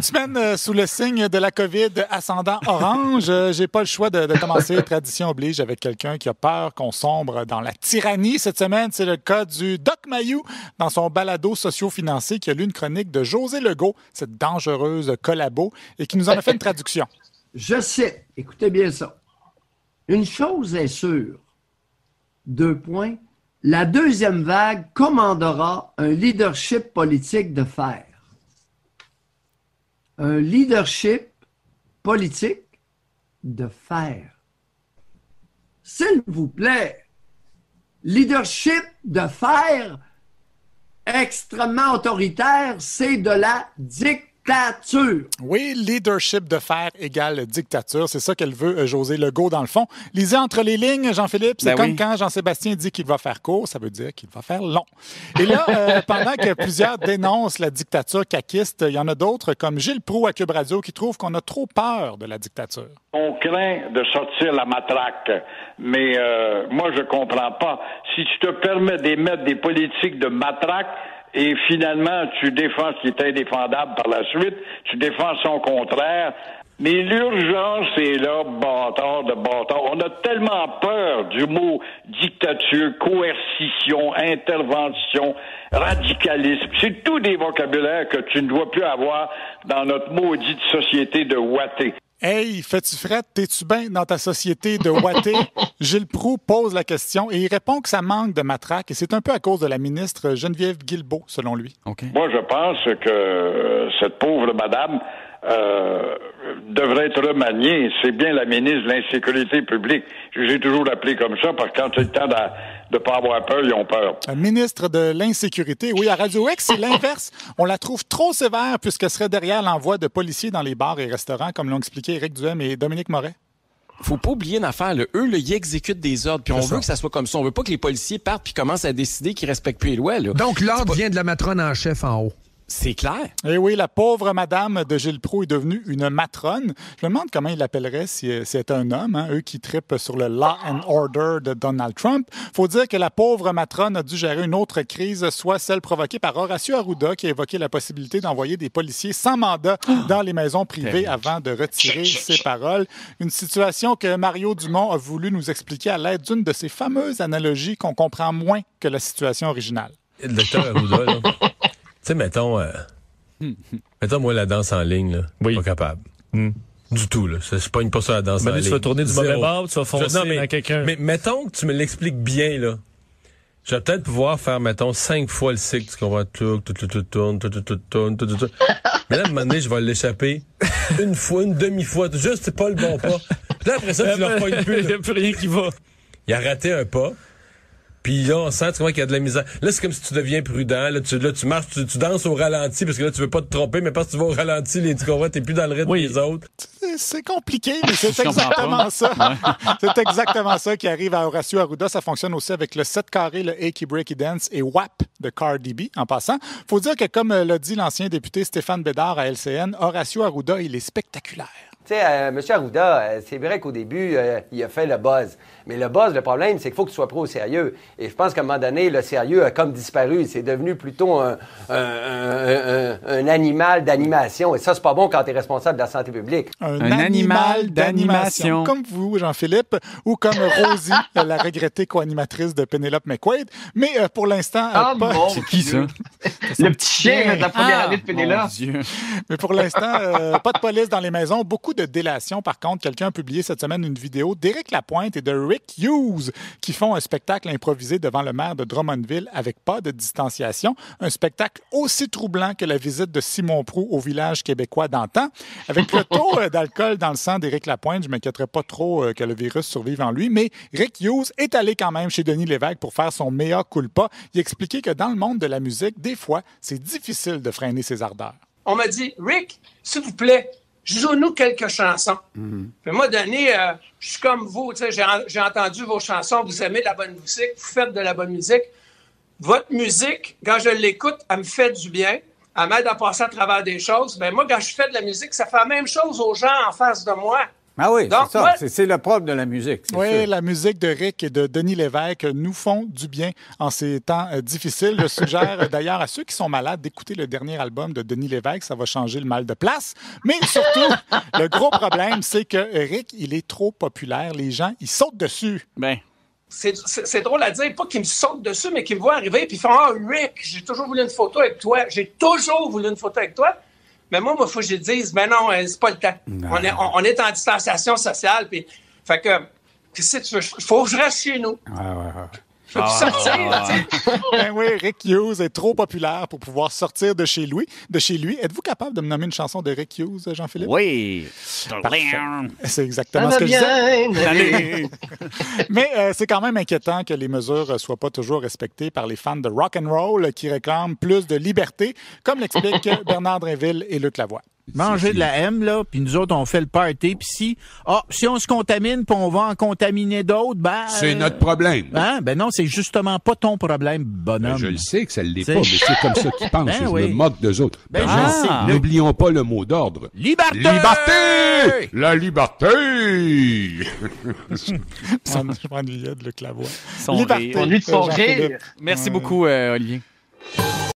Une semaine sous le signe de la COVID ascendant orange. J'ai pas le choix de commencer, tradition oblige, avec quelqu'un qui a peur qu'on sombre dans la tyrannie. Cette semaine, c'est le cas du Doc Mayou dans son balado socio-financier qui a lu une chronique de José Legault, cette dangereuse collabo, et qui nous en a fait une traduction. Je cite, écoutez bien ça. Une chose est sûre. 2 points. La deuxième vague commandera un leadership politique de fer. Un leadership politique de fer. S'il vous plaît, leadership de fer extrêmement autoritaire, c'est de la dictature. Oui, leadership de fer égale dictature. C'est ça qu'elle veut, José Legault, dans le fond. Lisez entre les lignes, Jean-Philippe. C'est comme quand Jean-Sébastien dit qu'il va faire court, ça veut dire qu'il va faire long. Et là, pendant que plusieurs dénoncent la dictature caquiste, il y en a d'autres, comme Gilles Proulx à Cube Radio, qui trouvent qu'on a trop peur de la dictature. On craint de sortir la matraque, mais moi, je comprends pas. Si tu te permets d'émettre des politiques de matraque, et finalement, tu défends ce qui est indéfendable par la suite, tu défends son contraire. Mais l'urgence est là, bâtard de bâtard. On a tellement peur du mot dictature, coercition, intervention, radicalisme. C'est tout des vocabulaires que tu ne dois plus avoir dans notre maudite société de ouaté. Hey, fais-tu frette? T'es-tu bien dans ta société de ouaté? Gilles Proulx pose la question et il répond que ça manque de matraque et c'est un peu à cause de la ministre Geneviève Guilbeault, selon lui. Okay. Moi, je pense que cette pauvre madame devrait être remaniée. C'est bien la ministre de l'Insécurité publique. J'ai toujours appelé comme ça parce que quand c'est le temps de pas avoir peur, ils ont peur. Ministre de l'Insécurité, oui, à Radio X, c'est l'inverse. On la trouve trop sévère puisqu'elle serait derrière l'envoi de policiers dans les bars et restaurants, comme l'ont expliqué Éric Duhem et Dominique Moret. Faut pas oublier une affaire, là. Eux, là, ils exécutent des ordres, puis on veut que ça soit comme ça. On veut pas que les policiers partent puis commencent à décider qu'ils respectent plus les lois, là. Donc, l'ordre vient de la matrone en chef en haut. C'est clair. Eh oui, la pauvre madame de Gilles Proulx est devenue une matrone. Je me demande comment il l'appellerait si c'était un homme, hein, eux qui trippent sur le law and order de Donald Trump. Faut dire que la pauvre matrone a dû gérer une autre crise, soit celle provoquée par Horacio Arruda, qui a évoqué la possibilité d'envoyer des policiers sans mandat dans les maisons privées avant de retirer ses paroles. Une situation que Mario Dumont a voulu nous expliquer à l'aide d'une de ces fameuses analogies qu'on comprend moins que la situation originale. Le docteur Arruda, là. Tu sais, mettons, moi, la danse en ligne, là, pas capable. Du tout, là. Je pogne pas ça la danse en ligne. Tu vas tourner du mauvais bord, tu vas foncer dans quelqu'un. Mais mettons que tu me l'expliques bien, là. Je vais peut-être pouvoir faire, mettons, 5 fois le cycle, tu comprends? Tout tourne. Mais là, à un moment donné, je vais l'échapper une fois, une demi-fois. Juste, c'est pas le bon pas. Puis là, après ça, tu leur pognes plus. Il n'y a plus rien qui va. Il a raté un pas. Puis là, on sent qu'il y a de la misère. Là, c'est comme si tu deviens prudent. Là, tu marches, tu danses au ralenti parce que là, tu veux pas te tromper, mais parce que tu vas au ralenti, tu comprends, t'es plus dans le rythme des autres. C'est compliqué, mais c'est exactement ça. C'est exactement ça qui arrive à Horacio Arruda. Ça fonctionne aussi avec le 7 carré, le Achy Breaky Dance et WAP de Cardi B, en passant. Faut dire que, comme l'a dit l'ancien député Stéphane Bédard à LCN, Horacio Arruda, il est spectaculaire. Tu sais, M. Arruda, c'est vrai qu'au début, il a fait le buzz. Mais le buzz, le problème, c'est qu'il faut que tu sois pris au sérieux. Et je pense qu'à un moment donné, le sérieux a comme disparu. C'est devenu plutôt un animal d'animation. Et ça, c'est pas bon quand tu es responsable de la santé publique. Un animal d'animation. Comme vous, Jean-Philippe, ou comme Rosie, la regrettée co-animatrice de Penelope McQuaid. Mais pour l'instant... C'est qui, ça? Le petit chien de la première année de Penelope. Mais pour l'instant, pas de police dans les maisons. Beaucoup de délation. Par contre, quelqu'un a publié cette semaine une vidéo d'Éric Lapointe et de Rick Hughes qui font un spectacle improvisé devant le maire de Drummondville avec pas de distanciation. Un spectacle aussi troublant que la visite de Simon Proulx au village québécois d'antan. Avec le taux d'alcool dans le sang d'Éric Lapointe, je ne m'inquiéterais pas trop que le virus survive en lui, mais Rick Hughes est allé quand même chez Denis Lévesque pour faire son mea culpa. Il expliquait que dans le monde de la musique, des fois, c'est difficile de freiner ses ardeurs. On m'a dit, Rick, s'il vous plaît, joue-nous quelques chansons. Puis moi, Denis, je suis comme vous, j'ai entendu vos chansons, vous aimez la bonne musique, vous faites de la bonne musique. Votre musique, quand je l'écoute, elle me fait du bien, elle m'aide à passer à travers des choses. Ben moi, quand je fais de la musique, ça fait la même chose aux gens en face de moi. Ah oui, Donc, c'est ça. moi- C'est le propre de la musique. c'est Oui, sûr. la musique de Rick et de Denis Lévesque nous font du bien en ces temps difficiles. Je suggère d'ailleurs à ceux qui sont malades d'écouter le dernier album de Denis Lévesque. Ça va changer le mal de place. Mais surtout, le gros problème, c'est que Rick, il est trop populaire. Les gens, ils sautent dessus. Ben, C'est drôle à dire, pas qu'ils me sautent dessus, mais qu'ils me voient arriver puis ils font « Ah, Rick, j'ai toujours voulu une photo avec toi. J'ai toujours voulu une photo avec toi. » Mais moi, il faut que je dise « Ben non, c'est pas le temps. On est en distanciation sociale. » Puis, fait que, qu'est-ce que tu veux? Il faut que je reste chez nous. Je peux plus sortir. Tu sais. Ben oui, Rick Hughes est trop populaire pour pouvoir sortir de chez lui. Êtes-vous capable de me nommer une chanson de Rick Hughes, Jean-Philippe? oui. C'est exactement ce que je disais. Mais c'est quand même inquiétant que les mesures ne soient pas toujours respectées par les fans de rock and roll qui réclament plus de liberté, comme l'expliquent Bernard Drinville et Luc Lavoie. Manger de la M, là, puis nous autres, on fait le party, puis si on se contamine, puis on va en contaminer d'autres, ben... C'est notre problème. Hein? Ben non, c'est justement pas ton problème, bonhomme. Ben, je le sais que ça ne l'est pas, mais c'est comme ça qu'ils pensent. Ben je oui. me moque d'eux autres. Ben, Ben, je sais. n'oublions pas le mot d'ordre. Liberté! Liberté! La liberté! Je m'ennuyais de Luc Lavoie. On Liberté, lui de son Jean-Philippe. rire. Merci beaucoup, Olivier.